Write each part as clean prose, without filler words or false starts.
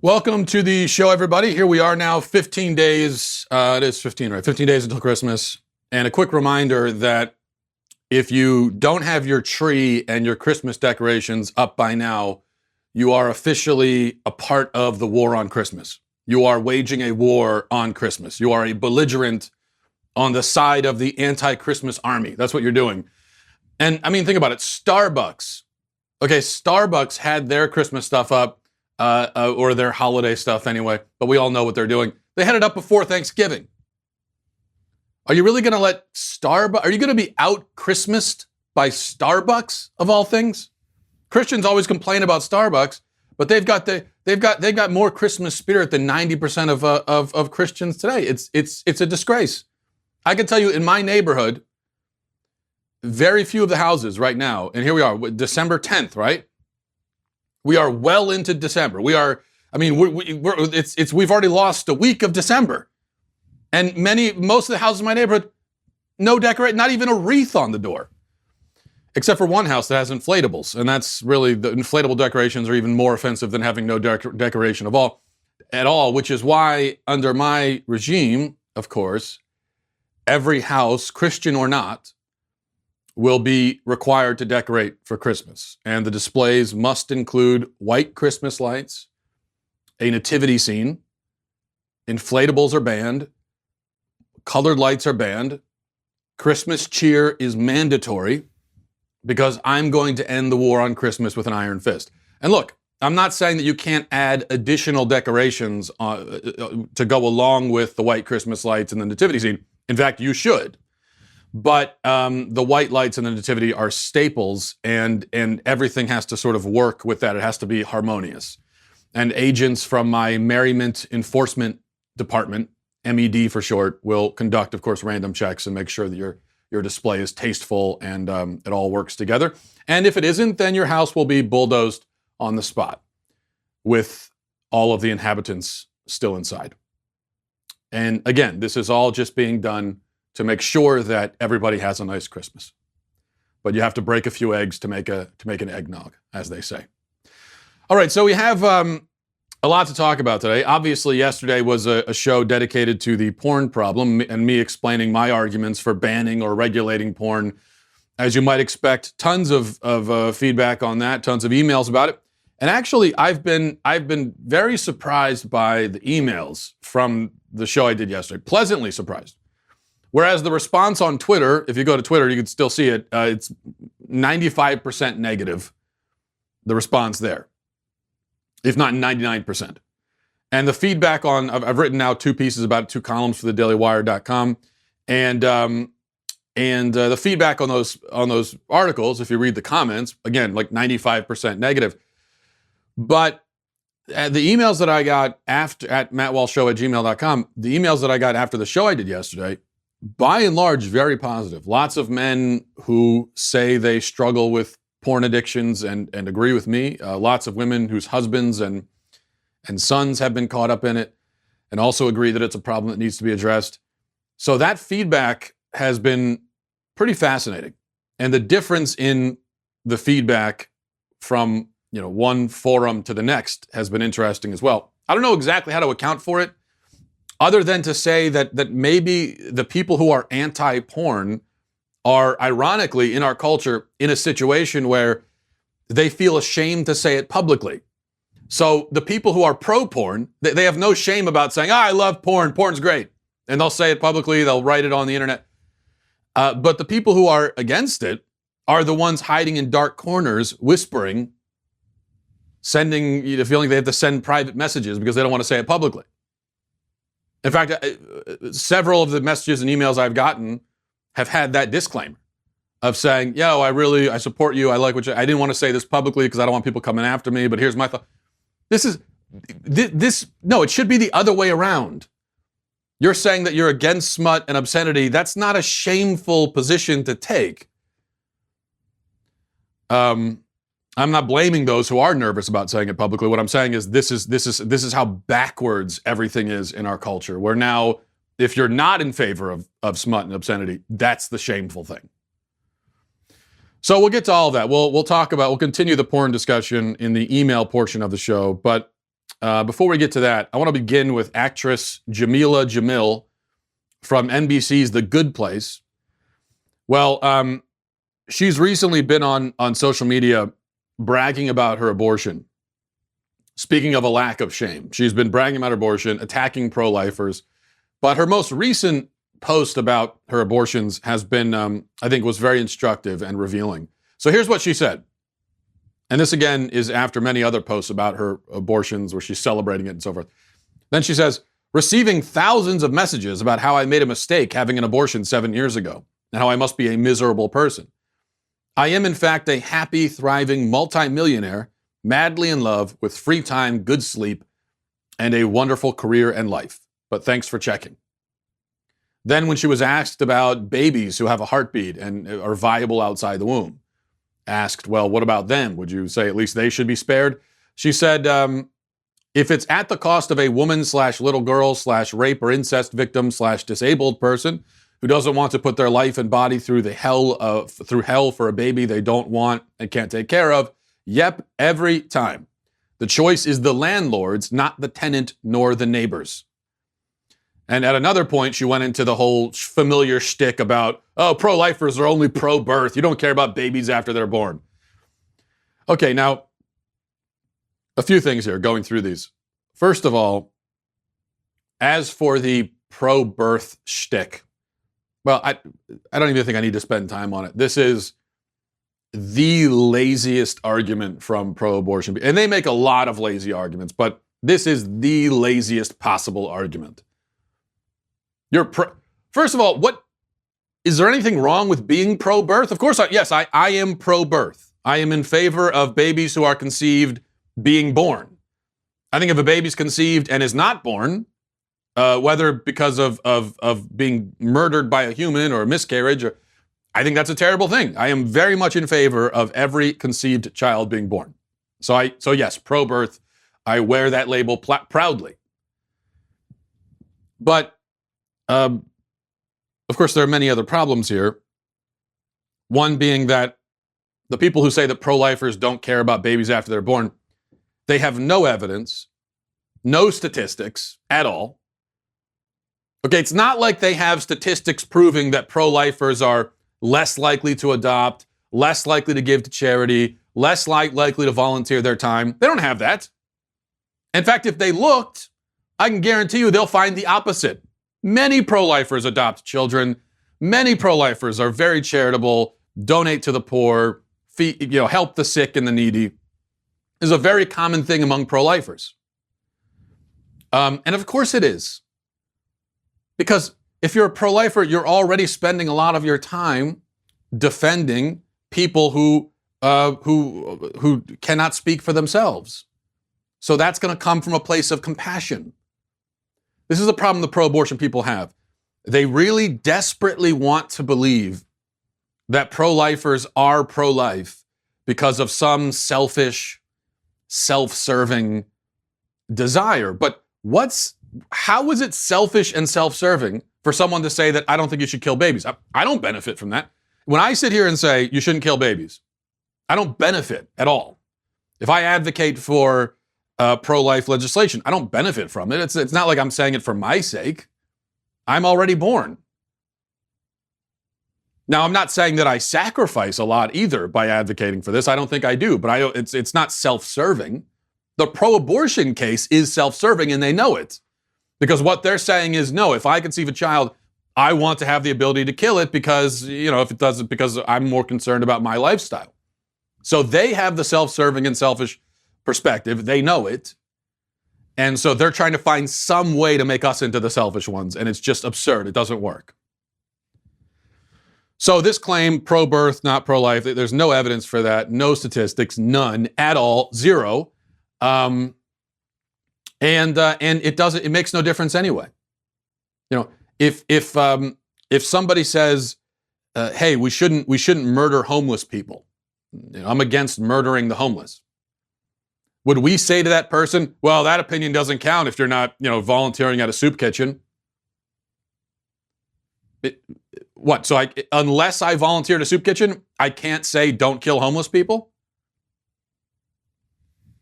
Welcome to the show, everybody. Here we are now, 15 days. It is 15, right? 15 days until Christmas. And a quick reminder that if you don't have your tree and your Christmas decorations up by now, you are officially a part of the war on Christmas. You are waging a war on Christmas. You are a belligerent on the side of the anti-Christmas army. That's what you're doing. And I mean, think about it. Starbucks. Okay, Starbucks had their Christmas stuff up. Or their holiday stuff anyway, but we all know what they're doing. They had it up before Thanksgiving. Are you really going to let Starbucks, are you going to be out Christmased by Starbucks of all things? Christians always complain about Starbucks, but they've got more Christmas spirit than 90% of Christians today. It's a disgrace. I can tell you in my neighborhood, very few of the houses right now, and here we are, December 10th, right? We are well into December. We've already lost a week of December. And most of the houses in my neighborhood, no decorate, not even a wreath on the door. Except for one house that has inflatables. And that's really, the inflatable decorations are even more offensive than having no decoration at all, which is why under my regime, of course, every house, Christian or not, will be required to decorate for Christmas. And the displays must include white Christmas lights, a nativity scene, inflatables are banned, colored lights are banned, Christmas cheer is mandatory because I'm going to end the war on Christmas with an iron fist. And look, I'm not saying that you can't add additional decorations to go along with the white Christmas lights and the nativity scene. In fact, you should. But the white lights and the nativity are staples, and everything has to sort of work with that. It has to be harmonious. And agents from my Merriment Enforcement Department, MED for short, will conduct, of course, random checks and make sure that your display is tasteful and it all works together. And if it isn't, then your house will be bulldozed on the spot with all of the inhabitants still inside. And again, this is all just being done to make sure that everybody has a nice Christmas. But you have to break a few eggs to make an eggnog, as they say. All right, so we have a lot to talk about today. Obviously, yesterday was a show dedicated to the porn problem and me explaining my arguments for banning or regulating porn. As you might expect, tons of feedback on that, tons of emails about it. And actually, I've been very surprised by the emails from the show I did yesterday. Pleasantly surprised. Whereas the response on Twitter, if you go to Twitter, you can still see it. It's 95% negative, the response there, if not 99%. And the feedback I've written now 2 pieces about it, 2 columns for thedailywire.com. And the feedback on those articles, if you read the comments, again, like 95% negative. But the emails that I got at mattwalshshow@gmail.com, the emails that I got after the show I did yesterday, by and large, very positive. Lots of men who say they struggle with porn addictions and agree with me. Lots of women whose husbands and sons have been caught up in it and also agree that it's a problem that needs to be addressed. So that feedback has been pretty fascinating. And the difference in the feedback from one forum to the next has been interesting as well. I don't know exactly how to account for it, other than to say that maybe the people who are anti-porn are ironically in our culture in a situation where they feel ashamed to say it publicly. So the people who are pro-porn, they have no shame about saying, I love porn, porn's great. And they'll say it publicly, they'll write it on the internet. But the people who are against it are the ones hiding in dark corners, whispering, feeling they have to send private messages because they don't want to say it publicly. In fact, several of the messages and emails I've gotten have had that disclaimer of saying, I support you. I like I didn't want to say this publicly because I don't want people coming after me, but here's my thought. No, it should be the other way around. You're saying that you're against smut and obscenity. That's not a shameful position to take. I'm not blaming those who are nervous about saying it publicly. What I'm saying is this is how backwards everything is in our culture. Where now, if you're not in favor of smut and obscenity, that's the shameful thing. So we'll get to all of that. We'll continue the porn discussion in the email portion of the show. But Before we get to that, I want to begin with actress Jamila Jamil from NBC's The Good Place. Well, she's recently been on social media bragging about her abortion. Speaking of a lack of shame, she's been bragging about abortion, attacking pro-lifers. But her most recent post about her abortions has been, I think, was very instructive and revealing. So here's what she said. And this, again, is after many other posts about her abortions where she's celebrating it and so forth. Then she says, receiving thousands of messages about how I made a mistake having an abortion 7 years ago and how I must be a miserable person. I am, in fact, a happy, thriving multimillionaire, madly in love with free time, good sleep, and a wonderful career and life. But thanks for checking. Then when she was asked about babies who have a heartbeat and are viable outside the womb, asked, well, what about them? Would you say at least they should be spared? She said, if it's at the cost of a woman/little girl/rape or incest victim/disabled person who doesn't want to put their life and body through hell for a baby they don't want and can't take care of, yep, every time. The choice is the landlord's, not the tenant nor the neighbor's. And at another point, she went into the whole familiar shtick about, oh, pro-lifers are only pro-birth. You don't care about babies after they're born. Okay, now, a few things here going through these. First of all, as for the pro-birth shtick, well, I don't even think I need to spend time on it. This is the laziest argument from pro-abortion. And they make a lot of lazy arguments, but this is the laziest possible argument. First of all, is there anything wrong with being pro-birth? Of course, yes, I am pro-birth. I am in favor of babies who are conceived being born. I think if a baby's conceived and is not born, whether because of being murdered by a human or a miscarriage, I think that's a terrible thing. I am very much in favor of every conceived child being born. So yes, pro-birth. I wear that label proudly. But of course, there are many other problems here. One being that the people who say that pro-lifers don't care about babies after they're born, they have no evidence, no statistics at all. Okay, it's not like they have statistics proving that pro-lifers are less likely to adopt, less likely to give to charity, less likely to volunteer their time. They don't have that. In fact, if they looked, I can guarantee you they'll find the opposite. Many pro-lifers adopt children. Many pro-lifers are very charitable, donate to the poor, help the sick and the needy. Is a very common thing among pro-lifers. And of course it is. Because if you're a pro-lifer, you're already spending a lot of your time defending people who cannot speak for themselves. So that's going to come from a place of compassion. This is the problem the pro-abortion people have. They really desperately want to believe that pro-lifers are pro-life because of some selfish, self-serving desire. But how is it selfish and self-serving for someone to say that I don't think you should kill babies? I don't benefit from that. When I sit here and say you shouldn't kill babies, I don't benefit at all. If I advocate for pro-life legislation, I don't benefit from it. It's not like I'm saying it for my sake. I'm already born. Now, I'm not saying that I sacrifice a lot either by advocating for this. I don't think I do, but it's not self-serving. The pro-abortion case is self-serving, and they know it. Because what they're saying is, no, if I conceive a child, I want to have the ability to kill it because, if it doesn't, because I'm more concerned about my lifestyle. So they have the self-serving and selfish perspective. They know it. And so they're trying to find some way to make us into the selfish ones. And it's just absurd. It doesn't work. So this claim, pro-birth, not pro-life, there's no evidence for that. No statistics, none at all, zero. And it makes no difference anyway. If somebody says, hey, we shouldn't murder homeless people. I'm against murdering the homeless. Would we say to that person, well, that opinion doesn't count if you're not, volunteering at a soup kitchen? So unless I volunteer at a soup kitchen, I can't say don't kill homeless people?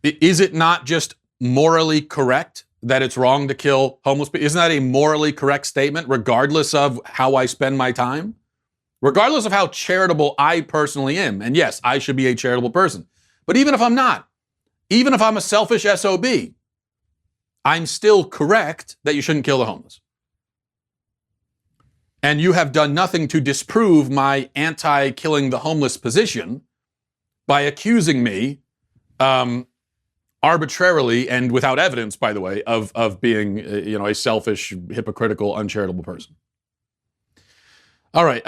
Is it not just morally correct that it's wrong to kill homeless people? Isn't that a morally correct statement, regardless of how I spend my time? Regardless of how charitable I personally am. And yes, I should be a charitable person. But even if I'm not, even if I'm a selfish SOB, I'm still correct that you shouldn't kill the homeless. And you have done nothing to disprove my anti-killing the homeless position by accusing me arbitrarily and without evidence, by the way, of being a selfish, hypocritical, uncharitable person. All right.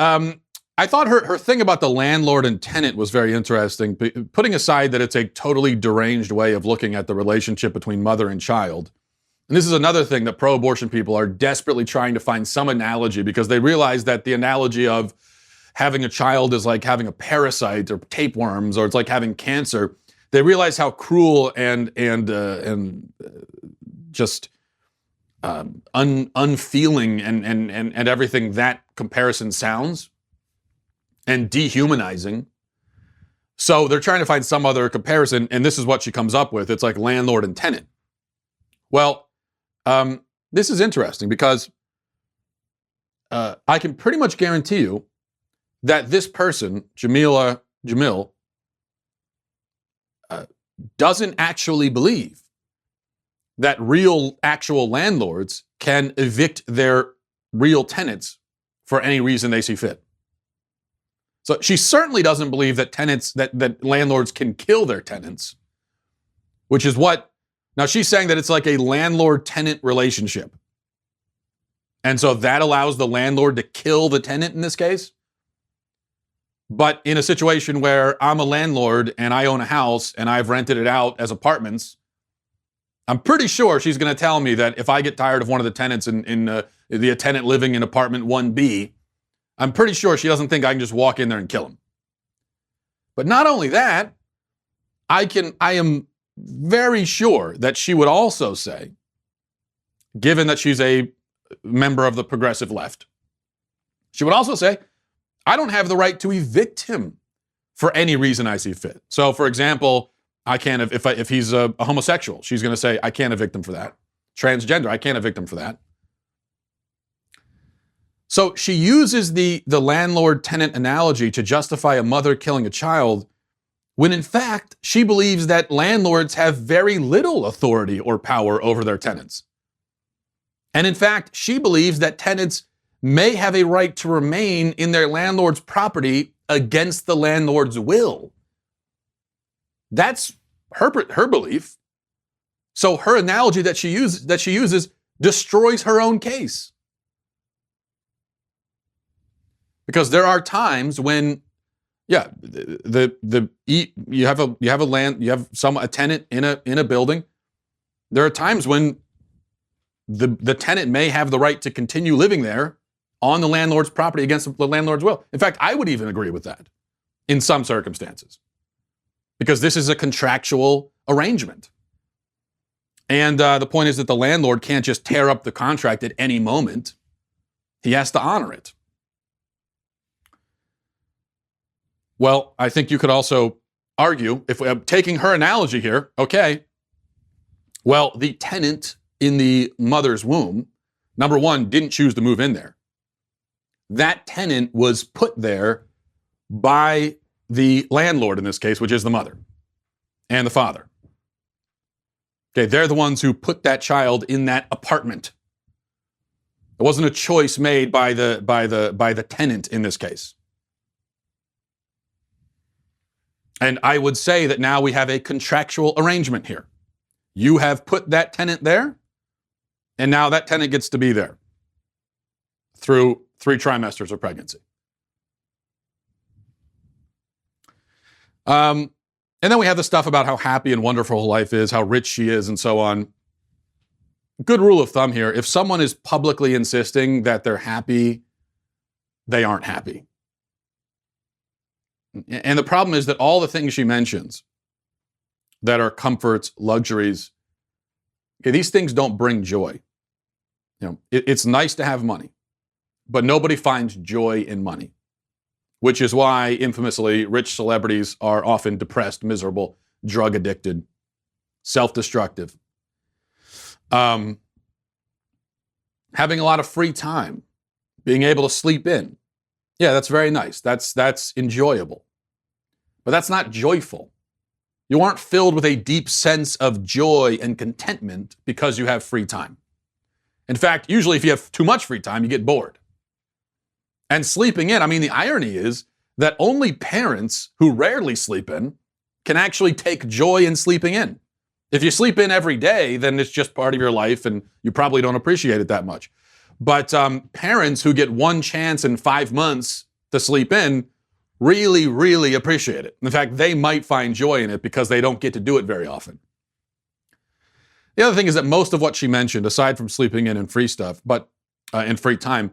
I thought her thing about the landlord and tenant was very interesting, putting aside that it's a totally deranged way of looking at the relationship between mother and child. And this is another thing that pro-abortion people are desperately trying to find some analogy, because they realize that the analogy of having a child is like having a parasite or tapeworms, or it's like having cancer. They realize how cruel and just unfeeling and everything that comparison sounds, and dehumanizing. So they're trying to find some other comparison, and this is what she comes up with. It's like landlord and tenant. Well, this is interesting because I can pretty much guarantee you that this person, Jamil, doesn't actually believe that real, actual landlords can evict their real tenants for any reason they see fit. So she certainly doesn't believe that that landlords can kill their tenants, which is what, now she's saying that it's like a landlord-tenant relationship. And so that allows the landlord to kill the tenant in this case. But in a situation where I'm a landlord and I own a house and I've rented it out as apartments, I'm pretty sure she's going to tell me that if I get tired of one of the tenants in the tenant living in apartment 1B, I'm pretty sure she doesn't think I can just walk in there and kill him. But not only that, I am very sure that she would also say, given that she's a member of the progressive left, she would also say, I don't have the right to evict him for any reason I see fit. So, for example, I can't, if he's a homosexual, she's going to say, I can't evict him for that. Transgender, I can't evict him for that. So she uses the landlord-tenant analogy to justify a mother killing a child, when in fact, she believes that landlords have very little authority or power over their tenants. And in fact, she believes that tenants may have a right to remain in their landlord's property against the landlord's will. That's her belief. So her analogy that she uses destroys her own case. Because there are times when, you have a tenant in a building. There are times when the tenant may have the right to continue living there on the landlord's property against the landlord's will. In fact, I would even agree with that in some circumstances, because this is a contractual arrangement. And the point is that the landlord can't just tear up the contract at any moment. He has to honor it. Well, I think you could also argue, if we're taking her analogy here, okay, well, the tenant in the mother's womb, number one, didn't choose to move in there. That tenant was put there by the landlord in this case, which is the mother and the father. Okay, they're the ones who put that child in that apartment. It wasn't a choice made by the tenant in this case. And I would say that now we have a contractual arrangement here. You have put that tenant there, and now that tenant gets to be there through 3 trimesters of pregnancy. And then we have the stuff about how happy and wonderful life is, how rich she is, and so on. Good rule of thumb here: if someone is publicly insisting that they're happy, they aren't happy. And the problem is that all the things she mentions that are comforts, luxuries, okay, these things don't bring joy. It's nice to have money, but nobody finds joy in money, which is why, infamously, rich celebrities are often depressed, miserable, drug addicted, self-destructive, Having a lot of free time, being able to sleep in. Yeah, that's very nice. That's enjoyable. But that's not joyful. You aren't filled with a deep sense of joy and contentment because you have free time. In fact, usually if you have too much free time, you get bored. And sleeping in, I mean, the irony is that only parents who rarely sleep in can actually take joy in sleeping in. If you sleep in every day, then it's just part of your life and you probably don't appreciate it that much. But parents who get one chance in 5 months to sleep in really, really appreciate it. In fact, they might find joy in it because they don't get to do it very often. The other thing is that most of what she mentioned, aside from sleeping in and free stuff, but in free time,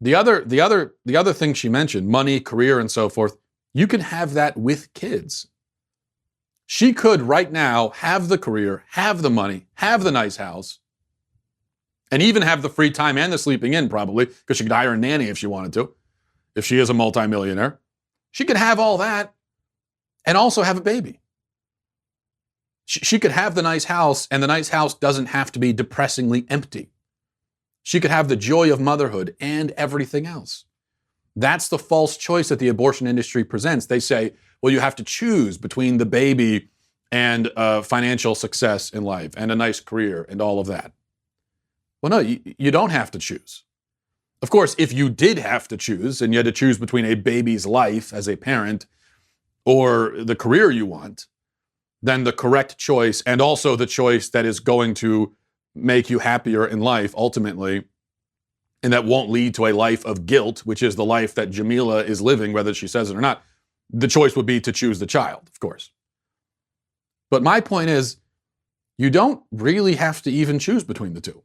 the other thing she mentioned, money, career, and so forth, you can have that with kids. She could right now have the career, have the money, have the nice house, and even have the free time and the sleeping in probably, because she could hire a nanny if she wanted to, if she is a multimillionaire. She could have all that and also have a baby. She could have the nice house, and the nice house doesn't have to be depressingly empty. She could have the joy of motherhood and everything else. That's the false choice that the abortion industry presents. They say, well, you have to choose between the baby and financial success in life and a nice career and all of that. Well, no, you don't have to choose. Of course, if you did have to choose and you had to choose between a baby's life as a parent or the career you want, then the correct choice, and also the choice that is going to make you happier in life ultimately, and that won't lead to a life of guilt, which is the life that Jamila is living, whether she says it or not, the choice would be to choose the child, of course. But my point is, you don't really have to even choose between the two.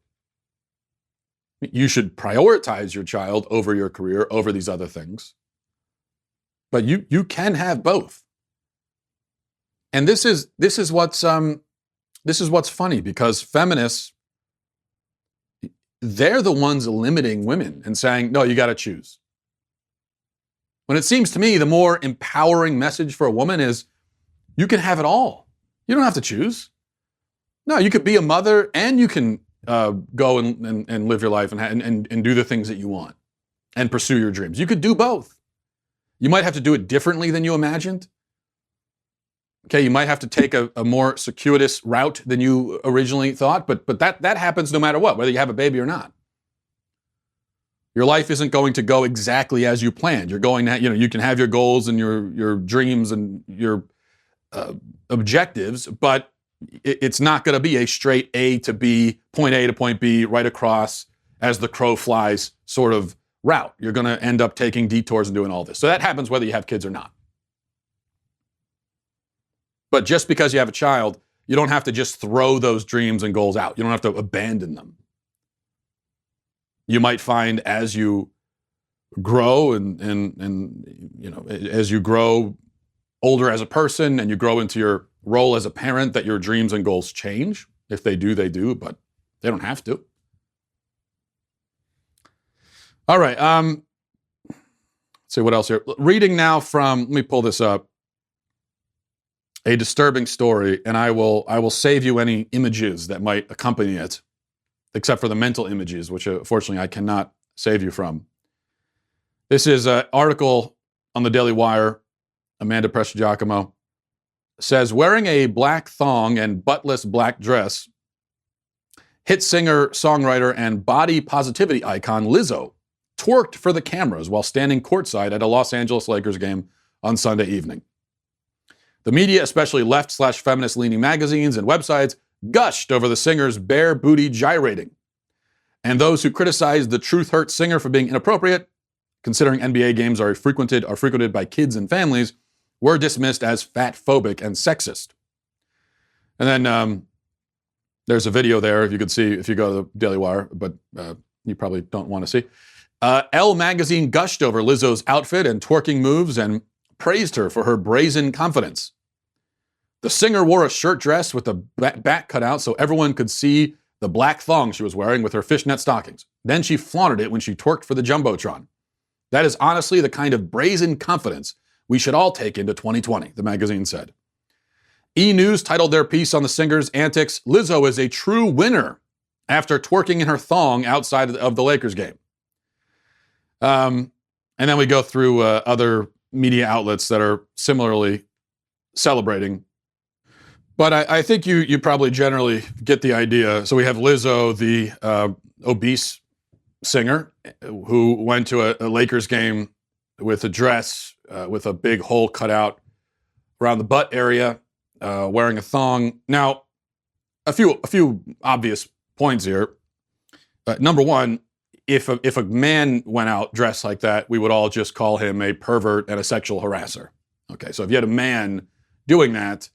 You should prioritize your child over your career, over these other things. But you can have both. And this is what's funny, because feminists, they're the ones limiting women and saying, no, you got to choose. When it seems to me the more empowering message for a woman is, you can have it all. You don't have to choose. No, you could be a mother and you can go and live your life and do the things that you want and pursue your dreams. You could do both. You might have to do it differently than you imagined. Okay, you might have to take a more circuitous route than you originally thought, but that happens no matter what, whether you have a baby or not. Your life isn't going to go exactly as you planned. You're going to, you can have your goals and your dreams and your objectives, but it's not going to be a straight A to B, point A to point B, right across as the crow flies sort of route. You're going to end up taking detours and doing all this. So that happens whether you have kids or not. But just because you have a child, you don't have to just throw those dreams and goals out. You don't have to abandon them. You might find as you grow and as you grow older as a person and you grow into your role as a parent, that your dreams and goals change. If they do, they do, but they don't have to. All right. Let's see what else here. Reading now from, let me pull this up. A disturbing story, and I will save you any images that might accompany it, except for the mental images, which unfortunately I cannot save you from. This is an article on the Daily Wire. Amanda Prestigiacomo says, wearing a black thong and buttless black dress, hit singer, songwriter, and body positivity icon Lizzo twerked for the cameras while standing courtside at a Los Angeles Lakers game on Sunday evening. The media, especially left/feminist-leaning magazines and websites, gushed over the singer's bare booty gyrating. And those who criticized the Truth Hurts singer for being inappropriate, considering NBA games are frequented by kids and families, were dismissed as fat-phobic and sexist. And then there's a video there, if you could see, if you go to the Daily Wire, but you probably don't want to see. Elle magazine gushed over Lizzo's outfit and twerking moves and praised her for her brazen confidence. The singer wore a shirt dress with the back cut out so everyone could see the black thong she was wearing with her fishnet stockings. Then she flaunted it when she twerked for the Jumbotron. That is honestly the kind of brazen confidence we should all take into 2020, the magazine said. E! News titled their piece on the singer's antics, "Lizzo is a true winner," after twerking in her thong outside of the Lakers game. And then we go through other media outlets that are similarly celebrating. But I think you probably generally get the idea. So we have Lizzo, the obese singer, who went to a Lakers game with a dress with a big hole cut out around the butt area, wearing a thong. Now, a few obvious points here. Number one, if a man went out dressed like that, we would all just call him a pervert and a sexual harasser. Okay, so if you had a man doing that,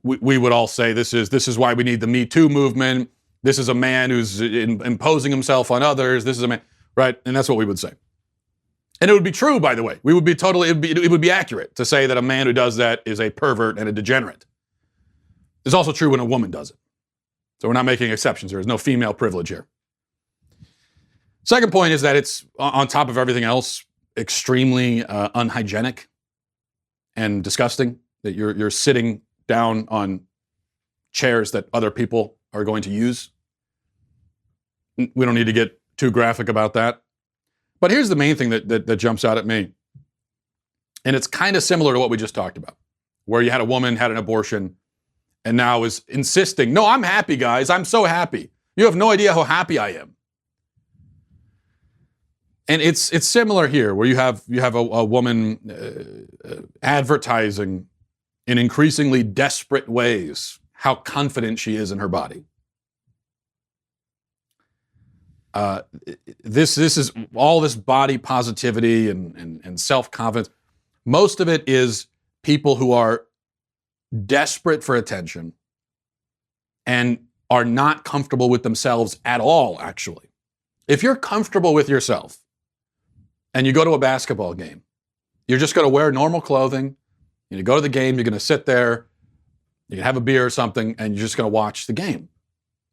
we would all say this is why we need the Me Too movement. This is a man who's imposing himself on others. This is a man, right? And that's what we would say. And it would be true, by the way. It would be accurate to say that a man who does that is a pervert and a degenerate. It's also true when a woman does it. So we're not making exceptions here. There's no female privilege here. Second point is that it's, on top of everything else, extremely unhygienic and disgusting, that you're sitting down on chairs that other people are going to use. We don't need to get too graphic about that. But here's the main thing that jumps out at me. And it's kind of similar to what we just talked about, where you had a woman had an abortion and now is insisting, no, I'm happy, guys. I'm so happy. You have no idea how happy I am. And it's similar here, where you have a woman advertising in increasingly desperate ways how confident she is in her body. This is all this body positivity and self-confidence. Most of it is people who are desperate for attention and are not comfortable with themselves at all, actually. If you're comfortable with yourself and you go to a basketball game, you're just going to wear normal clothing. You go to the game, you're going to sit there, you can have a beer or something, and you're just going to watch the game.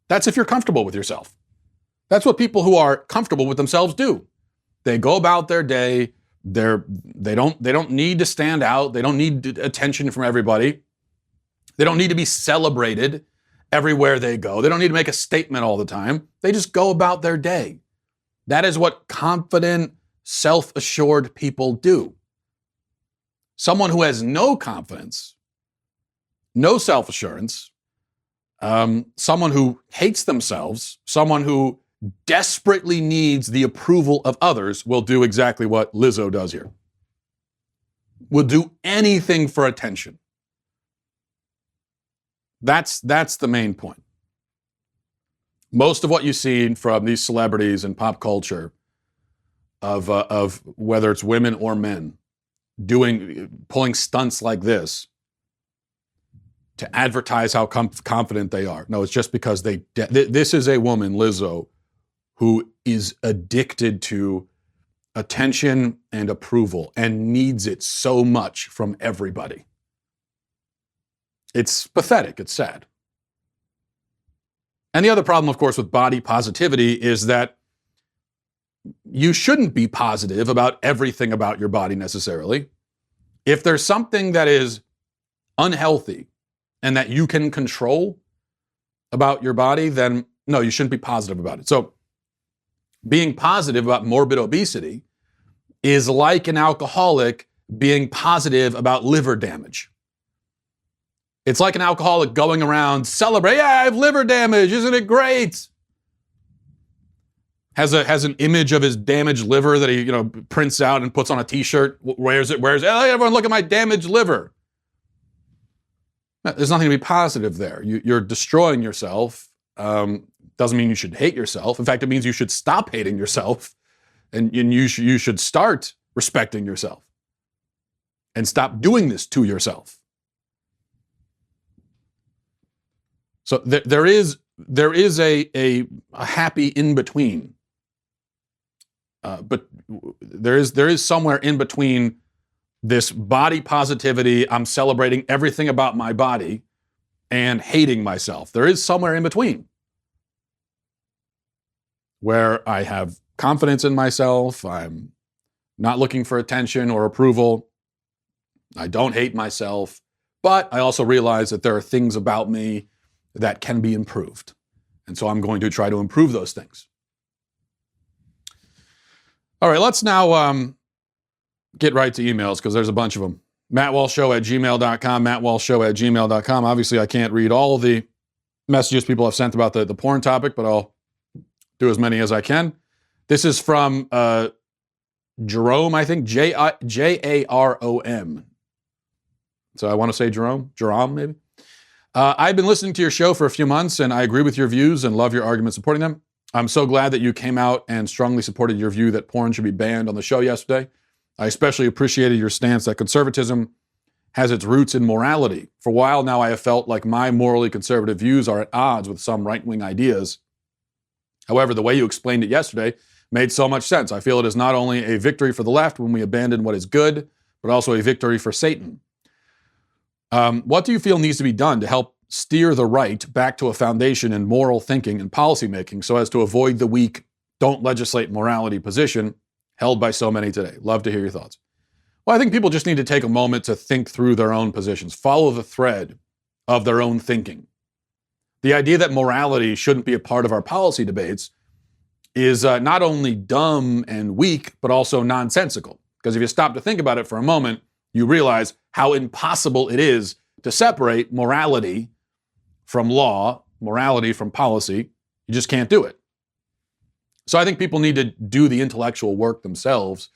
That's if you're comfortable with yourself. That's what people who are comfortable with themselves do. They go about their day. They don't need to stand out. They don't need attention from everybody. They don't need to be celebrated everywhere they go. They don't need to make a statement all the time. They just go about their day. That is what confident, self-assured people do. Someone who has no confidence, no self-assurance, someone who hates themselves, someone who desperately needs the approval of others will do exactly what Lizzo does here. Will do anything for attention. That's the main point. Most of what you see from these celebrities in pop culture of whether it's women or men pulling stunts like this to advertise how confident they are. No, it's just because this is a woman, Lizzo, who is addicted to attention and approval and needs it so much from everybody. It's pathetic. It's sad. And the other problem, of course, with body positivity is that you shouldn't be positive about everything about your body necessarily. If there's something that is unhealthy and that you can control about your body, then no, you shouldn't be positive about it. So being positive about morbid obesity is like an alcoholic being positive about liver damage. It's like an alcoholic going around celebrating, yeah, I have liver damage, isn't it great? Has an image of his damaged liver that he prints out and puts on a t-shirt, wears it, hey, everyone look at my damaged liver. There's nothing to be positive there. You're destroying yourself. Doesn't mean you should hate yourself. In fact, it means you should stop hating yourself and you should start respecting yourself and stop doing this to yourself. So there is a happy in between, but there is somewhere in between this body positivity, I'm celebrating everything about my body, and hating myself. There is somewhere in between where I have confidence in myself, I'm not looking for attention or approval, I don't hate myself, but I also realize that there are things about me that can be improved. And so I'm going to try to improve those things. All right, let's now get right to emails because there's a bunch of them. MattWalshShow@gmail.com, MattWalshShow@gmail.com. Obviously, I can't read all the messages people have sent about the porn topic, but I'll do as many as I can. This is from Jerome, I think, Jarom. So I want to say Jerome maybe. I've been listening to your show for a few months, and I agree with your views and love your arguments supporting them. I'm so glad that you came out and strongly supported your view that porn should be banned on the show yesterday. I especially appreciated your stance that conservatism has its roots in morality. For a while now, I have felt like my morally conservative views are at odds with some right-wing ideas. However, the way you explained it yesterday made so much sense. I feel it is not only a victory for the left when we abandon what is good, but also a victory for Satan. What do you feel needs to be done to help steer the right back to a foundation in moral thinking and policymaking so as to avoid the weak, don't legislate morality position held by so many today? Love to hear your thoughts. Well, I think people just need to take a moment to think through their own positions, follow the thread of their own thinking. The idea that morality shouldn't be a part of our policy debates is not only dumb and weak, but also nonsensical. Because if you stop to think about it for a moment, you realize how impossible it is to separate morality from law, morality from policy. You just can't do it. So I think people need to do the intellectual work themselves.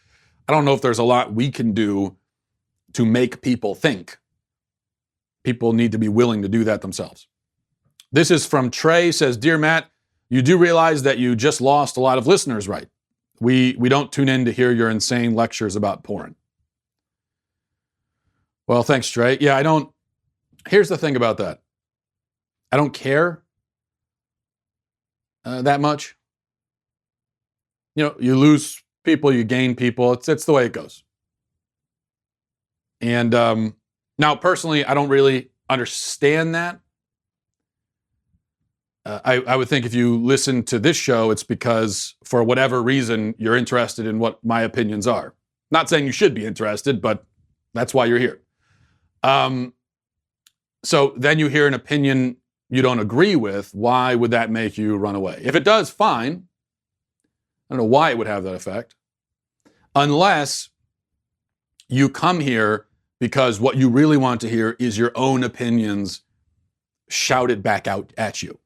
I don't know if there's a lot we can do to make people think. People need to be willing to do that themselves. This is from Trey, says, Dear Matt, you do realize that you just lost a lot of listeners, right? We don't tune in to hear your insane lectures about porn. Well, thanks, Trey. Yeah, I don't. Here's the thing about that. I don't care that much. You know, you lose people, you gain people. It's the way it goes. And now, personally, I don't really understand that. I would think if you listen to this show, it's because for whatever reason, you're interested in what my opinions are. Not saying you should be interested, but that's why you're here. So then you hear an opinion you don't agree with. Why would that make you run away? If it does, fine. I don't know why it would have that effect. Unless you come here because what you really want to hear is your own opinions shouted back out at you.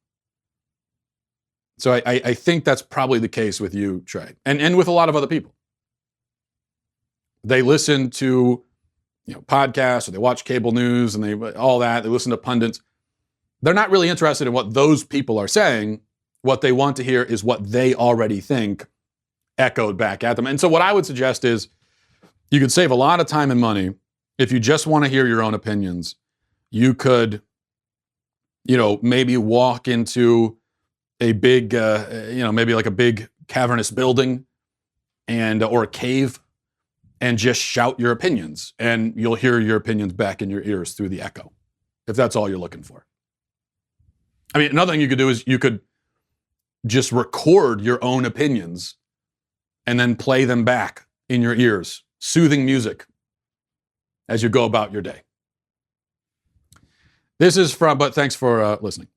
So I think that's probably the case with you, Trey, and with a lot of other people. They listen to podcasts, or they watch cable news, and they listen to pundits. They're not really interested in what those people are saying. What they want to hear is what they already think echoed back at them. And so what I would suggest is you could save a lot of time and money if you just want to hear your own opinions. You could, maybe walk into a big, maybe like a big cavernous building or a cave and just shout your opinions, and you'll hear your opinions back in your ears through the echo, if that's all you're looking for. I mean, another thing you could do is you could just record your own opinions and then play them back in your ears, soothing music as you go about your day. But thanks for listening.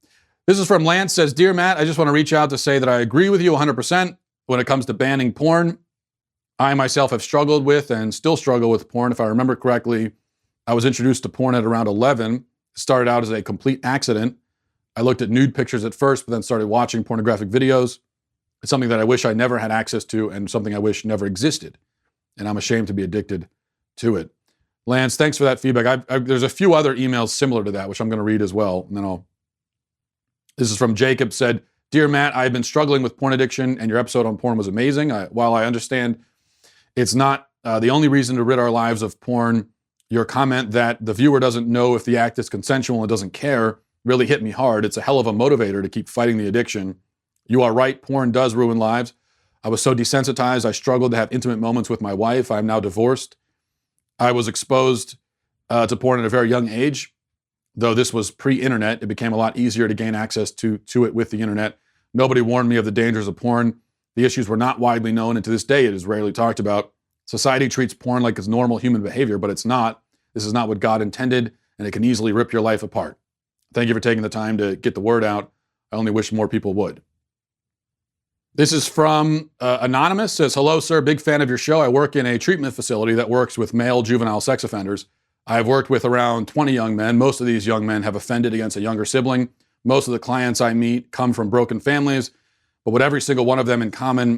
This is from Lance, says, Dear Matt, I just want to reach out to say that I agree with you 100% when it comes to banning porn. I myself have struggled with and still struggle with porn. If I remember correctly, I was introduced to porn at around 11. It started out as a complete accident. I looked at nude pictures at first, but then started watching pornographic videos. It's something that I wish I never had access to and something I wish never existed. And I'm ashamed to be addicted to it. Lance, thanks for that feedback. There's a few other emails similar to that, which I'm going to read as well. And then This is from Jacob, said, Dear Matt, I've been struggling with porn addiction and your episode on porn was amazing. While I understand it's not the only reason to rid our lives of porn, your comment that the viewer doesn't know if the act is consensual and doesn't care really hit me hard. It's a hell of a motivator to keep fighting the addiction. You are right, porn does ruin lives. I was so desensitized, I struggled to have intimate moments with my wife. I'm now divorced. I was exposed to porn at a very young age. Though this was pre-internet, it became a lot easier to gain access to it with the internet. Nobody warned me of the dangers of porn. The issues were not widely known, and to this day, it is rarely talked about. Society treats porn like it's normal human behavior, but it's not. This is not what God intended, and it can easily rip your life apart. Thank you for taking the time to get the word out. I only wish more people would. This is from Anonymous, says, hello, sir, big fan of your show. I work in a treatment facility that works with male juvenile sex offenders. I have worked with around 20 young men. Most of these young men have offended against a younger sibling. Most of the clients I meet come from broken families, but what every single one of them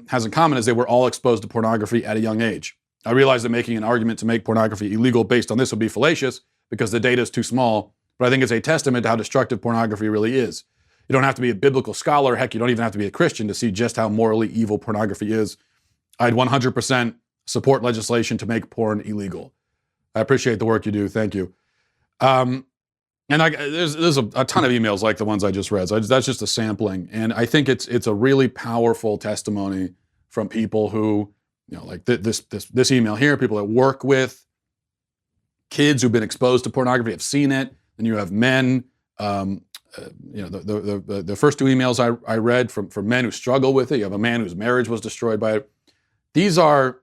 has in common is they were all exposed to pornography at a young age. I realize that making an argument to make pornography illegal based on this would be fallacious because the data is too small, but I think it's a testament to how destructive pornography really is. You don't have to be a biblical scholar. Heck, you don't even have to be a Christian to see just how morally evil pornography is. I'd 100% support legislation to make porn illegal. I appreciate the work you do. Thank you. And there's a ton of emails like the ones I just read. So that's just a sampling. And I think it's a really powerful testimony from people who, like this email here, people that work with kids who've been exposed to pornography, have seen it. And you have men, the first two emails I read from men who struggle with it. You have a man whose marriage was destroyed by it. These are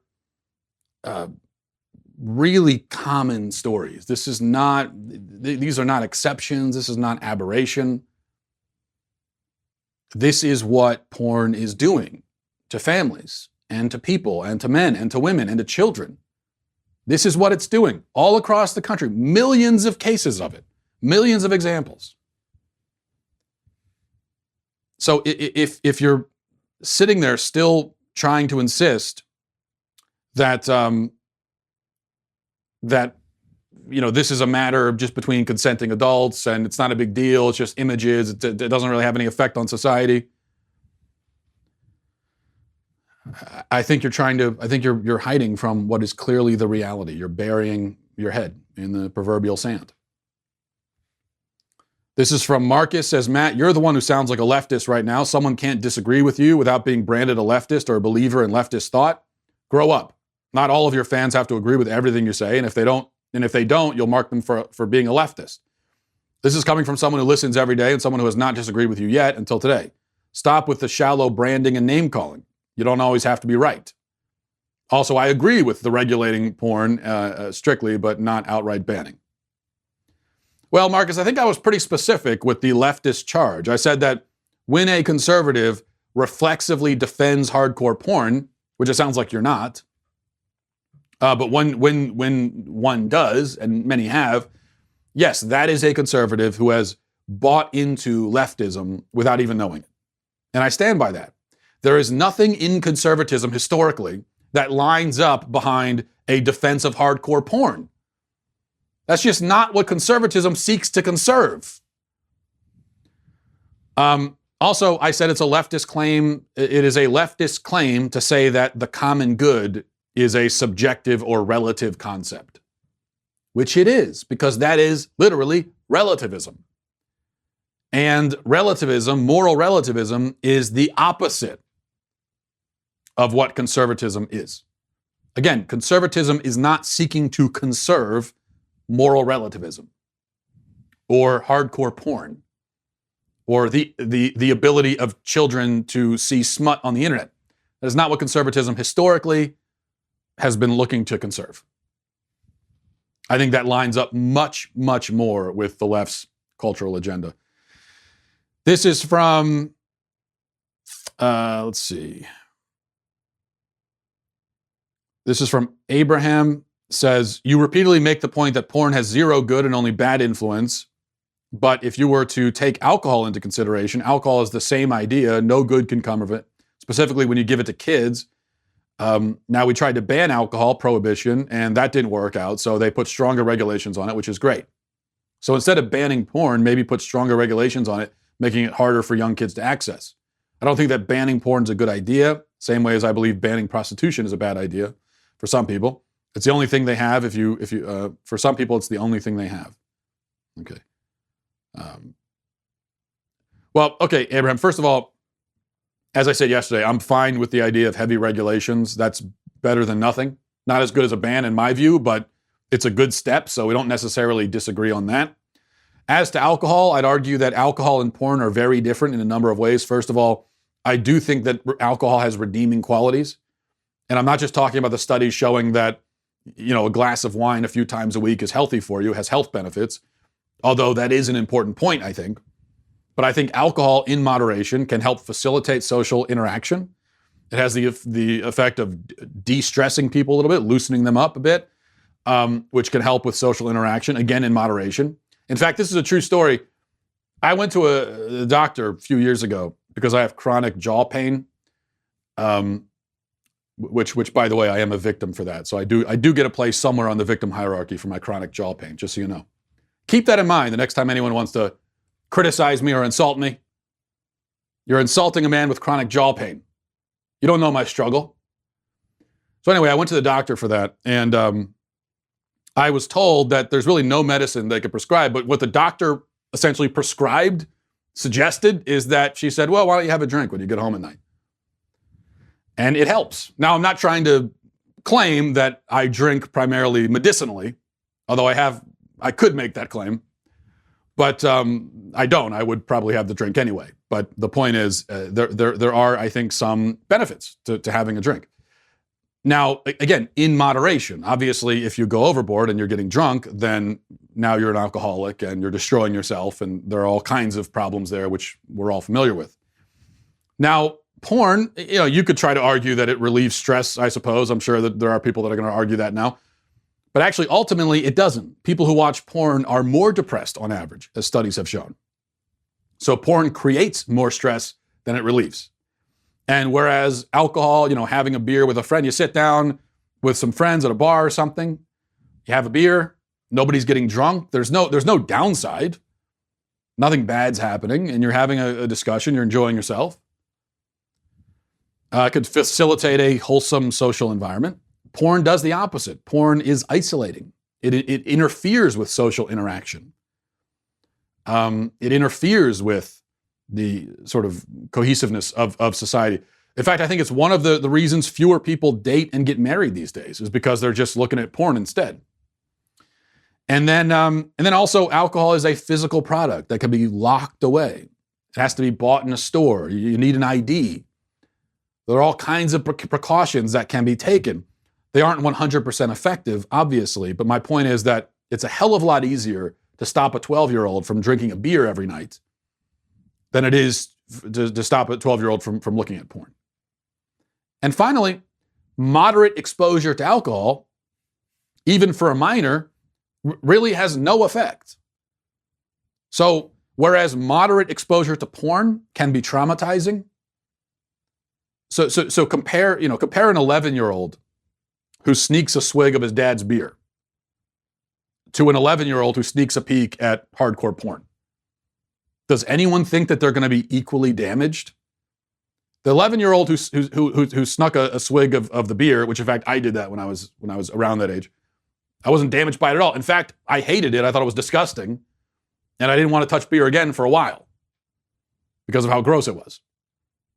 really common stories. These are not exceptions. This is not aberration. This is what porn is doing to families and to people and to men and to women and to children. This is what it's doing all across the country. Millions of cases of it. Millions of examples. So if you're sitting there still trying to insist that this is a matter of just between consenting adults and it's not a big deal, it's just images, it doesn't really have any effect on society, I think you're hiding from what is clearly the reality. You're burying your head in the proverbial sand. This is from Marcus, says, Matt, you're the one who sounds like a leftist right now. Someone can't disagree with you without being branded a leftist or a believer in leftist thought. Grow up. Not all of your fans have to agree with everything you say, and if they don't, you'll mark them for being a leftist. This is coming from someone who listens every day and someone who has not disagreed with you yet until today. Stop with the shallow branding and name calling. You don't always have to be right. Also, I agree with the regulating porn strictly, but not outright banning. Well, Marcus, I think I was pretty specific with the leftist charge. I said that when a conservative reflexively defends hardcore porn, which it sounds like you're not, but when one does, and many have, yes, that is a conservative who has bought into leftism without even knowing it. And I stand by that. There is nothing in conservatism historically that lines up behind a defense of hardcore porn. That's just not what conservatism seeks to conserve. Also, I said it's a leftist claim. It is a leftist claim to say that the common good is a subjective or relative concept, which it is, because that is literally relativism. And relativism, moral relativism, is the opposite of what conservatism is. Again, conservatism is not seeking to conserve moral relativism or hardcore porn or the ability of children to see smut on the internet. That is not what conservatism historically has been looking to conserve. I think that lines up much, much more with the left's cultural agenda. This is from, let's see. This is from Abraham, says, you repeatedly make the point that porn has zero good and only bad influence. But if you were to take alcohol into consideration, alcohol is the same idea. No good can come of it, specifically when you give it to kids. Now we tried to ban alcohol, prohibition, and that didn't work out. So they put stronger regulations on it, which is great. So instead of banning porn, maybe put stronger regulations on it, making it harder for young kids to access. I don't think that banning porn is a good idea. Same way as I believe banning prostitution is a bad idea for some people. It's the only thing they have. For some people, it's the only thing they have. Okay. Okay, Abraham, first of all, as I said yesterday, I'm fine with the idea of heavy regulations. That's better than nothing. Not as good as a ban in my view, but it's a good step, so we don't necessarily disagree on that. As to alcohol, I'd argue that alcohol and porn are very different in a number of ways. First of all, I do think that alcohol has redeeming qualities. And I'm not just talking about the studies showing that, a glass of wine a few times a week is healthy for you, has health benefits, although that is an important point, I think. But I think alcohol in moderation can help facilitate social interaction. It has the effect of de-stressing people a little bit, loosening them up a bit, which can help with social interaction, again, in moderation. In fact, this is a true story. I went to a doctor a few years ago because I have chronic jaw pain, which, by the way, I am a victim for that. So I do get a place somewhere on the victim hierarchy for my chronic jaw pain, just so you know. Keep that in mind the next time anyone wants to criticize me or insult me. You're insulting a man with chronic jaw pain. You don't know my struggle. So anyway, I went to the doctor for that, and I was told that there's really no medicine they could prescribe, but what the doctor essentially suggested, is that she said, well, why don't you have a drink when you get home at night? And it helps. Now, I'm not trying to claim that I drink primarily medicinally, although I could make that claim, but I don't. I would probably have the drink anyway. But the point is, there are, I think, some benefits to having a drink. Now, again, in moderation. Obviously, if you go overboard and you're getting drunk, then now you're an alcoholic and you're destroying yourself, and there are all kinds of problems there, which we're all familiar with. Now, porn, you could try to argue that it relieves stress, I suppose. I'm sure that there are people that are going to argue that now. But actually, ultimately, it doesn't. People who watch porn are more depressed on average, as studies have shown. So porn creates more stress than it relieves. And whereas alcohol, having a beer with a friend, you sit down with some friends at a bar or something, you have a beer, nobody's getting drunk, there's no downside. Nothing bad's happening, and you're having a discussion, you're enjoying yourself. It could facilitate a wholesome social environment. Porn does the opposite. Porn is isolating. It interferes with social interaction. It interferes with the sort of cohesiveness of society. In fact, I think it's one of the reasons fewer people date and get married these days, is because they're just looking at porn instead. And then also, alcohol is a physical product that can be locked away. It has to be bought in a store. You need an ID. There are all kinds of precautions that can be taken. They aren't 100% effective, obviously, but my point is that it's a hell of a lot easier to stop a 12-year-old from drinking a beer every night than it is to stop a 12-year-old from looking at porn. And finally, moderate exposure to alcohol, even for a minor, really has no effect. So whereas moderate exposure to porn can be traumatizing, so compare an 11-year-old who sneaks a swig of his dad's beer to an 11-year-old who sneaks a peek at hardcore porn. Does anyone think that they're going to be equally damaged? The 11-year-old who snuck a swig of the beer, which in fact I did that when I was around that age, I wasn't damaged by it at all. In fact, I hated it. I thought it was disgusting, and I didn't want to touch beer again for a while because of how gross it was.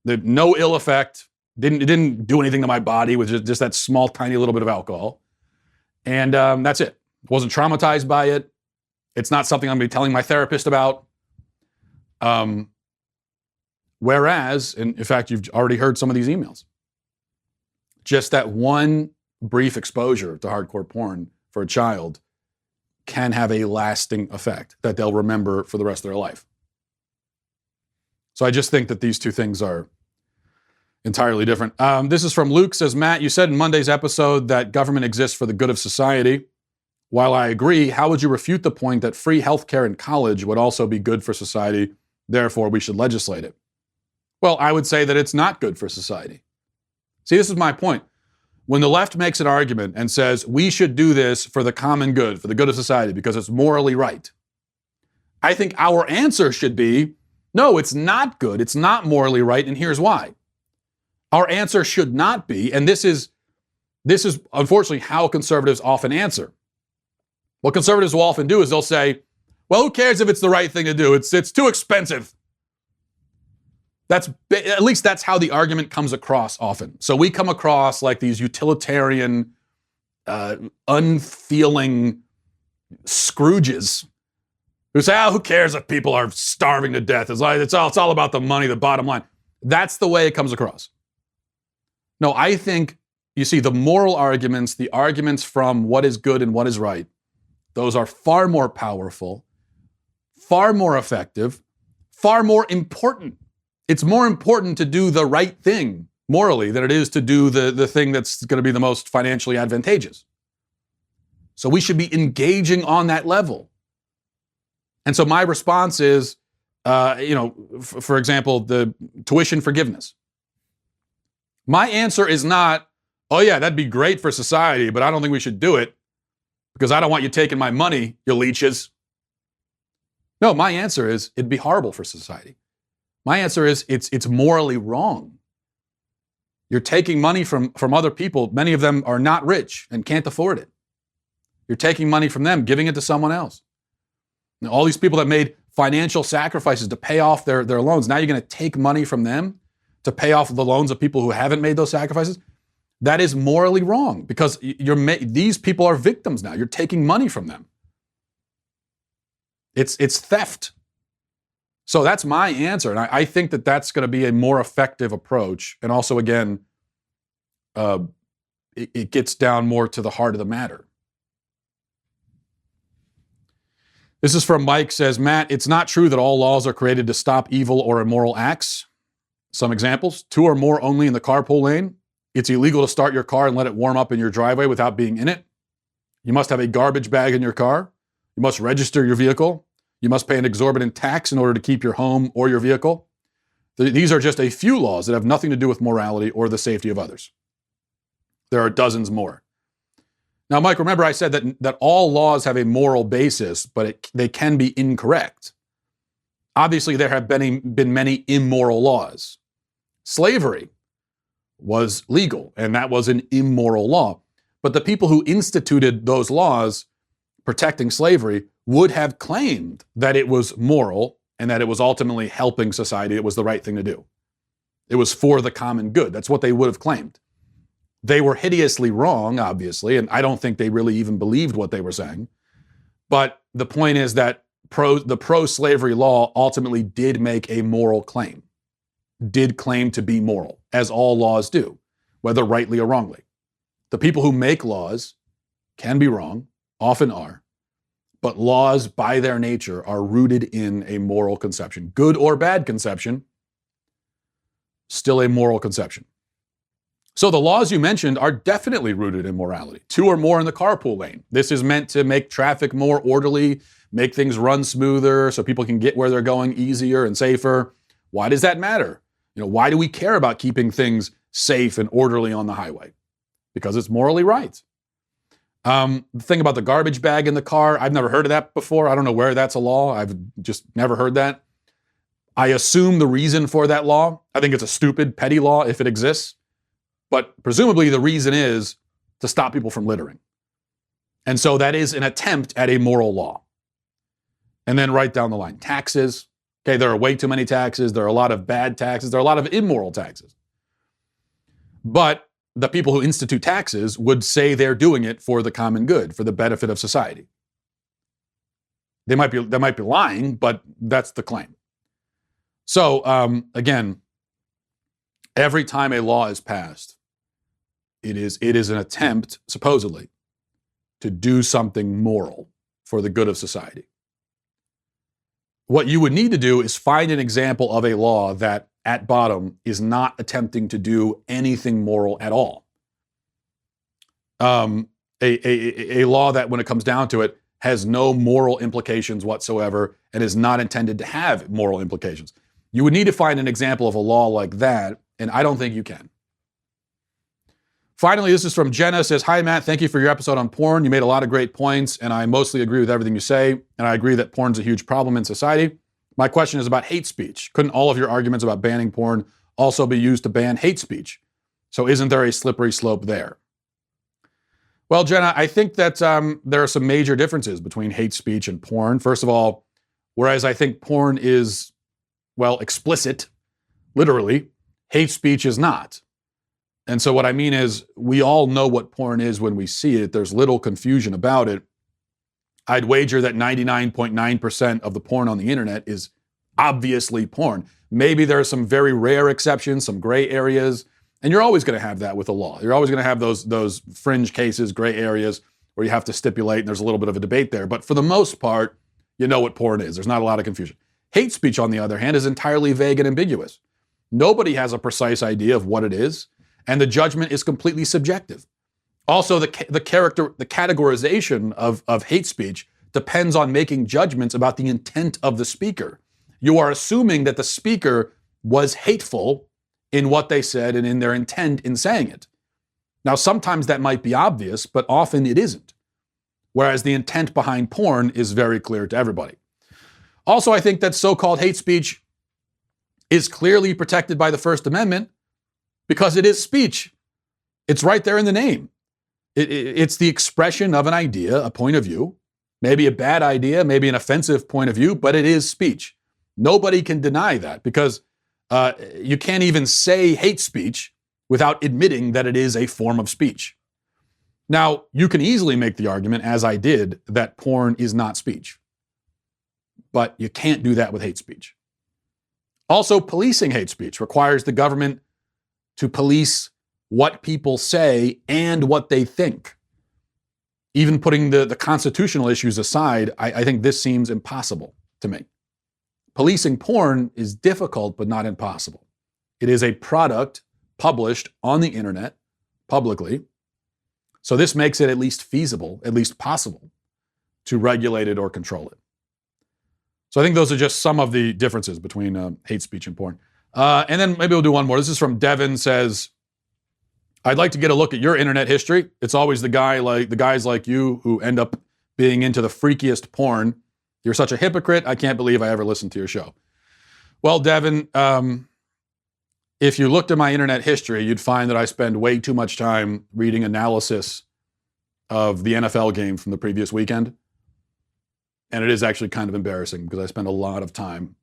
No ill effect. It didn't do anything to my body with just that small, tiny little bit of alcohol. And that's it. Wasn't traumatized by it. It's not something I'm going to be telling my therapist about. Whereas, and in fact, you've already heard some of these emails. Just that one brief exposure to hardcore porn for a child can have a lasting effect that they'll remember for the rest of their life. So I just think that these two things are entirely different. This is from Luke, says, Matt, you said in Monday's episode that government exists for the good of society. While I agree, how would you refute the point that free healthcare in college would also be good for society, therefore we should legislate it? Well, I would say that it's not good for society. See, this is my point. When the left makes an argument and says we should do this for the common good, for the good of society, because it's morally right, I think our answer should be, no, it's not good. It's not morally right, and here's why. Our answer should not be, and this is unfortunately how conservatives often answer. What conservatives will often do is they'll say, well, who cares if it's the right thing to do? It's too expensive. At least that's how the argument comes across often. So we come across like these utilitarian, unfeeling Scrooges who say, who cares if people are starving to death? It's all about the money, the bottom line. That's the way it comes across. No, I think, you see, the moral arguments, the arguments from what is good and what is right, those are far more powerful, far more effective, far more important. It's more important to do the right thing morally than it is to do the thing that's going to be the most financially advantageous. So we should be engaging on that level. And so my response is, for example, the tuition forgiveness. My answer is not, oh yeah, that'd be great for society, but I don't think we should do it because I don't want you taking my money, you leeches. No, my answer is it'd be horrible for society. My answer is it's morally wrong. You're taking money from other people. Many of them are not rich and can't afford it. You're taking money from them, giving it to someone else. Now, all these people that made financial sacrifices to pay off their loans, now you're going to take money from them to pay off the loans of people who haven't made those sacrifices? That is morally wrong because these people are victims now. You're taking money from them. It's theft. So that's my answer. And I think that that's going to be a more effective approach. And also, again, it gets down more to the heart of the matter. This is from Mike, says, Matt, it's not true that all laws are created to stop evil or immoral acts. Some examples: 2 or more only in the carpool lane. It's illegal to start your car and let it warm up in your driveway without being in it. You must have a garbage bag in your car. You must register your vehicle. You must pay an exorbitant tax in order to keep your home or your vehicle. These are just a few laws that have nothing to do with morality or the safety of others. There are dozens more. Now, Mike, remember I said that all laws have a moral basis, but they can be incorrect. Obviously, there have been many immoral laws. Slavery was legal, and that was an immoral law. But the people who instituted those laws protecting slavery would have claimed that it was moral and that it was ultimately helping society. It was the right thing to do. It was for the common good. That's what they would have claimed. They were hideously wrong, obviously, and I don't think they really even believed what they were saying. But the point is that the pro-slavery law ultimately did make a moral claim, did claim to be moral, as all laws do, whether rightly or wrongly. The people who make laws can be wrong, often are, but laws by their nature are rooted in a moral conception. Good or bad conception, still a moral conception. So the laws you mentioned are definitely rooted in morality. 2 or more in the carpool lane. This is meant to make traffic more orderly, make things run smoother so people can get where they're going easier and safer. Why does that matter? Why do we care about keeping things safe and orderly on the highway? Because it's morally right. The thing about the garbage bag in the car, I've never heard of that before. I don't know where that's a law. I've just never heard that. I assume the reason for that law, I think it's a stupid, petty law if it exists. But presumably the reason is to stop people from littering. And so that is an attempt at a moral law. And then right down the line, taxes. Okay, there are way too many taxes. There are a lot of bad taxes. There are a lot of immoral taxes. But the people who institute taxes would say they're doing it for the common good, for the benefit of society. They might be lying, but that's the claim. So again, every time a law is passed, it is an attempt, supposedly, to do something moral for the good of society. What you would need to do is find an example of a law that, at bottom, is not attempting to do anything moral at all. A law that, when it comes down to it, has no moral implications whatsoever and is not intended to have moral implications. You would need to find an example of a law like that, and I don't think you can. Finally, this is from Jenna, says, hi, Matt, thank you for your episode on porn. You made a lot of great points, and I mostly agree with everything you say, and I agree that porn's a huge problem in society. My question is about hate speech. Couldn't all of your arguments about banning porn also be used to ban hate speech? So isn't there a slippery slope there? Well, Jenna, I think that there are some major differences between hate speech and porn. First of all, whereas I think porn is, well, explicit, literally, hate speech is not. And so what I mean is, we all know what porn is when we see it. There's little confusion about it. I'd wager that 99.9% of the porn on the internet is obviously porn. Maybe there are some very rare exceptions, some gray areas, and you're always going to have that with a law. You're always going to have those fringe cases, gray areas, where you have to stipulate, and there's a little bit of a debate there. But for the most part, you know what porn is. There's not a lot of confusion. Hate speech, on the other hand, is entirely vague and ambiguous. Nobody has a precise idea of what it is, and the judgment is completely subjective. Also, the categorization of hate speech depends on making judgments about the intent of the speaker. You are assuming that the speaker was hateful in what they said and in their intent in saying it. Now, sometimes that might be obvious, but often it isn't. Whereas the intent behind porn is very clear to everybody. Also, I think that so-called hate speech is clearly protected by the First Amendment because it is speech. It's right there in the name. It's the expression of an idea, a point of view, maybe a bad idea, maybe an offensive point of view, but it is speech. Nobody can deny that because you can't even say hate speech without admitting that it is a form of speech. Now, you can easily make the argument, as I did, that porn is not speech. But you can't do that with hate speech. Also, policing hate speech requires the government to police what people say and what they think. Even putting the constitutional issues aside, I think this seems impossible to me. Policing porn is difficult, but not impossible. It is a product published on the internet publicly. So this makes it at least feasible, at least possible, to regulate it or control it. So I think those are just some of the differences between hate speech and porn. And then maybe we'll do one more. This is from Devin, says, I'd like to get a look at your internet history. It's always the guys like you who end up being into the freakiest porn. You're such a hypocrite. I can't believe I ever listened to your show. Well, Devin, if you looked at my internet history, you'd find that I spend way too much time reading analysis of the NFL game from the previous weekend. And it is actually kind of embarrassing because I spend a lot of time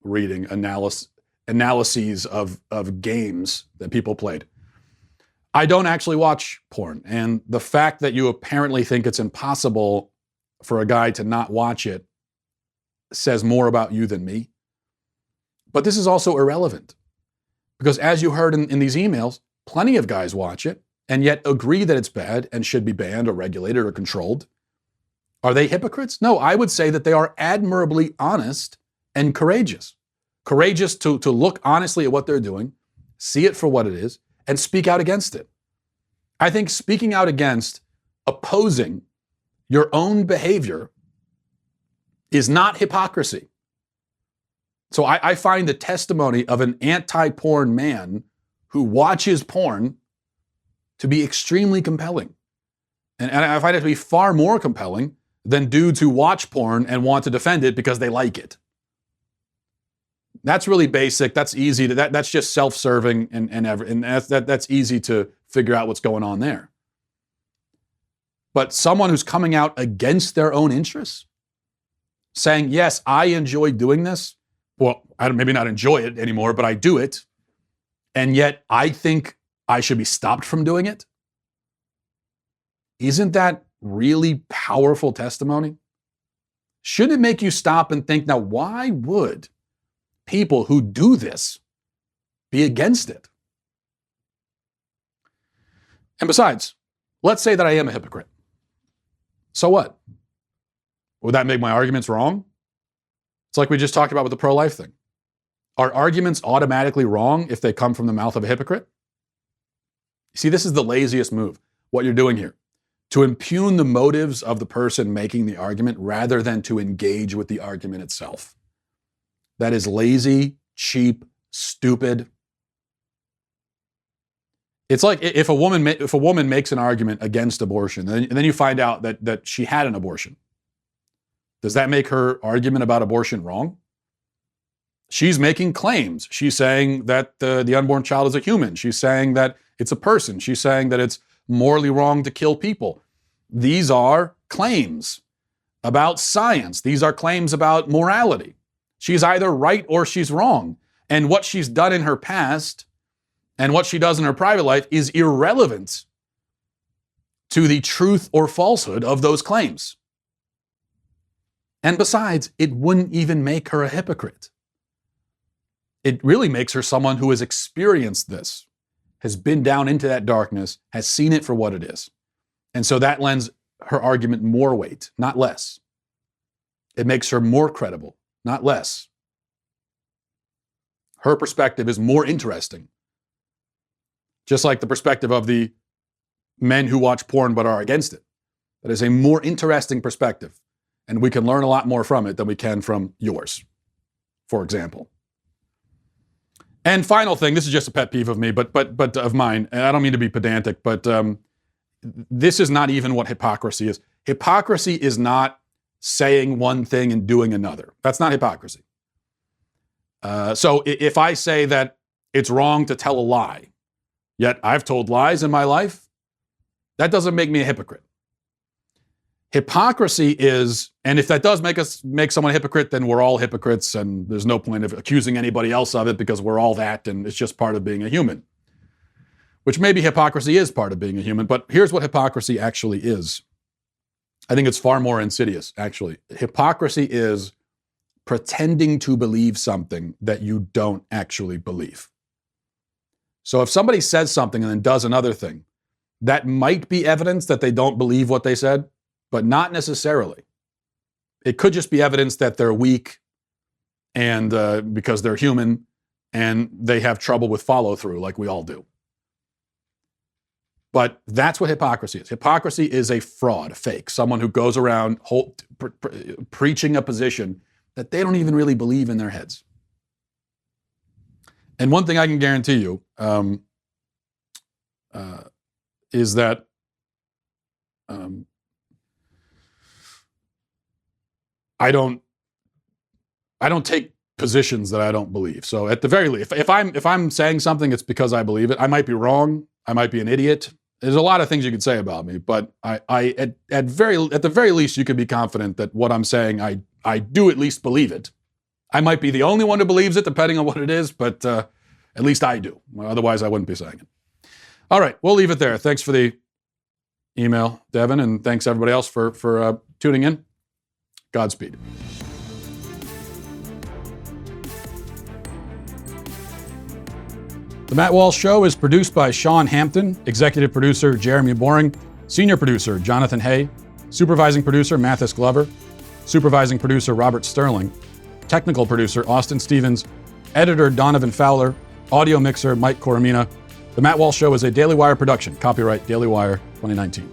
reading analyses of games that people played. I don't actually watch porn. And the fact that you apparently think it's impossible for a guy to not watch it says more about you than me. But this is also irrelevant. Because as you heard in these emails, plenty of guys watch it and yet agree that it's bad and should be banned or regulated or controlled. Are they hypocrites? No, I would say that they are admirably honest and courageous. Courageous to look honestly at what they're doing, see it for what it is, and speak out against it. I think speaking out against opposing your own behavior is not hypocrisy. So I find the testimony of an anti-porn man who watches porn to be extremely compelling. And I find it to be far more compelling than dudes who watch porn and want to defend it because they like it. That's really basic. That's easy. That's just self-serving and that's easy to figure out what's going on there. But someone who's coming out against their own interests, saying, yes, I enjoy doing this. Well, I maybe not enjoy it anymore, but I do it. And yet I think I should be stopped from doing it. Isn't that really powerful testimony? Shouldn't it make you stop and think, now, why would people who do this be against it? And besides, let's say that I am a hypocrite. So what? Would that make my arguments wrong? It's like we just talked about with the pro-life thing. Are arguments automatically wrong if they come from the mouth of a hypocrite? You see, this is the laziest move, what you're doing here. To impugn the motives of the person making the argument rather than to engage with the argument itself. That is lazy, cheap, stupid. It's like if a woman makes an argument against abortion, and then you find out that she had an abortion. Does that make her argument about abortion wrong? She's making claims. She's saying that the unborn child is a human. She's saying that it's a person. She's saying that it's morally wrong to kill people. These are claims about science. These are claims about morality. She's either right or she's wrong. And what she's done in her past and what she does in her private life is irrelevant to the truth or falsehood of those claims. And besides, it wouldn't even make her a hypocrite. It really makes her someone who has experienced this, has been down into that darkness, has seen it for what it is. And so that lends her argument more weight, not less. It makes her more credible, not less. Her perspective is more interesting. Just like the perspective of the men who watch porn but are against it. That is a more interesting perspective. And we can learn a lot more from it than we can from yours, for example. And final thing, this is just a pet peeve of me, but of mine, and I don't mean to be pedantic, but this is not even what hypocrisy is. Hypocrisy is not saying one thing and doing another. That's not hypocrisy. So if I say that it's wrong to tell a lie, yet I've told lies in my life, that doesn't make me a hypocrite. Hypocrisy is, and if that does make someone a hypocrite, then we're all hypocrites, and there's no point of accusing anybody else of it because we're all that, and it's just part of being a human. Which maybe hypocrisy is part of being a human, but here's what hypocrisy actually is. I think it's far more insidious, actually. Hypocrisy is pretending to believe something that you don't actually believe. So if somebody says something and then does another thing, that might be evidence that they don't believe what they said, but not necessarily. It could just be evidence that they're weak and because they're human and they have trouble with follow through like we all do. But that's what hypocrisy is. Hypocrisy is a fraud, a fake, someone who goes around preaching a position that they don't even really believe in their heads. And one thing I can guarantee you is that I don't take positions that I don't believe. So at the very least, if I'm saying something, it's because I believe it. I might be wrong. I might be an idiot. There's a lot of things you could say about me, but at the very least, you could be confident that what I'm saying, I do at least believe it. I might be the only one who believes it, depending on what it is, but at least I do. Otherwise, I wouldn't be saying it. All right, we'll leave it there. Thanks for the email, Devin, and thanks everybody else for tuning in. Godspeed. The Matt Walsh Show is produced by Sean Hampton, executive producer Jeremy Boring, senior producer Jonathan Hay, supervising producer Mathis Glover, supervising producer Robert Sterling, technical producer Austin Stevens, editor Donovan Fowler, audio mixer Mike Coromina. The Matt Walsh Show is a Daily Wire production. Copyright Daily Wire 2019.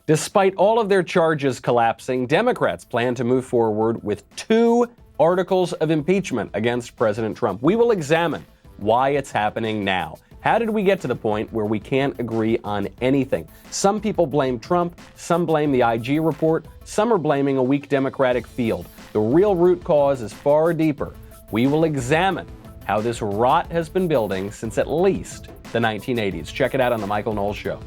Despite all of their charges collapsing, Democrats plan to move forward with 2 articles of impeachment against President Trump. We will examine why it's happening now. How did we get to the point where we can't agree on anything? Some people blame Trump, some blame the IG report, some are blaming a weak Democratic field. The real root cause is far deeper. We will examine how this rot has been building since at least the 1980s. Check it out on The Michael Knowles Show.